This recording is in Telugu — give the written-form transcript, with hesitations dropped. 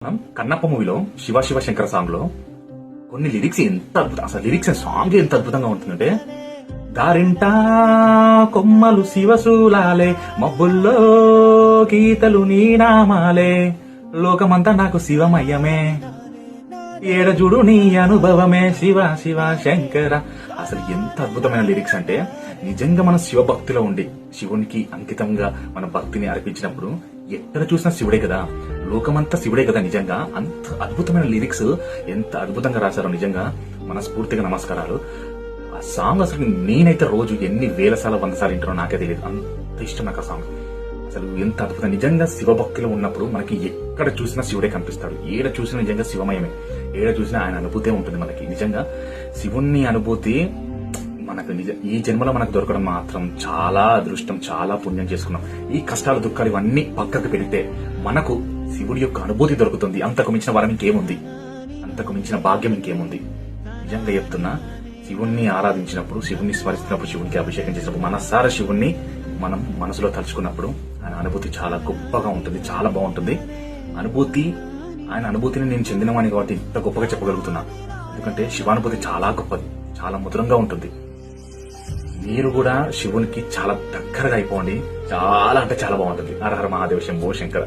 మనం కన్నప్ప మూవీలో శివ శివ శంకర సాంగ్ లో కొన్ని లిరిక్స్ ఎంత అద్భుతం, అసలు లిరిక్స్ సాంగ్ ఎంత అద్భుతంగా ఉంటుందంటే, దారింటా కొమ్మలు శివశూలాలే, మబ్బుల్లో గీతలు నీ నామాలే, లోకమంతా నాకు శివమయ్యమే, ఏడజుడు నీ అనుభవమే, శివ శివ శంకర. అసలు ఎంత అద్భుతమైన లిరిక్స్ అంటే, నిజంగా మన శివభక్తిలో ఉండి శివునికి అంకితంగా మన భక్తిని అర్పించినప్పుడు ఎక్కడ చూసినా శివుడే కదా, లోకమంతా శివుడే కదా. నిజంగా అంత అద్భుతమైన లిరిక్స్ ఎంత అద్భుతంగా రాశారో నిజంగా మనస్ఫూర్తిగా నమస్కారాలు. ఆ సాంగ్ అసలు నేనైతే రోజు ఎన్ని వేల సార్లు 100 సార్లు వింటానో నాకే తెలియదు, అంత ఇష్టం నాకు ఆ సాంగ్. అసలు ఎంత అద్భుతం. నిజంగా శివభక్తిలో ఉన్నప్పుడు మనకి ఎక్కడ చూసినా శివుడే కనిపిస్తాడు, ఏడ చూసినా నిజంగా శివమయమే, ఏడ చూసినా ఆయన అనుభూతే ఉంటుంది మనకి. నిజంగా శివుణ్ణి అనుభూతి మనకు ఈ జన్మలో మనకు దొరకడం మాత్రం చాలా అదృష్టం, చాలా పుణ్యం చేసుకున్నాం. ఈ కష్టాలు దుఃఖాలు ఇవన్నీ పక్కకు పెడితే మనకు శివుడి యొక్క అనుభూతి దొరుకుతుంది. అంతకు మించిన వరం ఇంకేముంది, అంతకు మించిన భాగ్యం ఇంకేముంది. నిజంగా చెప్తున్నా, శివుణ్ణి ఆరాధించినప్పుడు, శివుణ్ణి స్మరిస్తున్నప్పుడు, శివునికి అభిషేకం చేసినప్పుడు, మనసారా శివుణ్ణి మనం మనసులో తలుచుకున్నప్పుడు ఆయన అనుభూతి చాలా గొప్పగా ఉంటుంది, చాలా బాగుంటుంది. ఆయన అనుభూతిని నేను చెందినవాణి కాబట్టి ఇంత గొప్పగా చెప్పగలుగుతున్నా. ఎందుకంటే శివానుభూతి చాలా గొప్పది, చాలా మధురంగా ఉంటుంది. మీరు కూడా శివునికి చాలా దగ్గరగా అయిపోండి, చాలా అంటే చాలా బాగుంటుంది. హర హర మహాదేవ శంభో శంకర.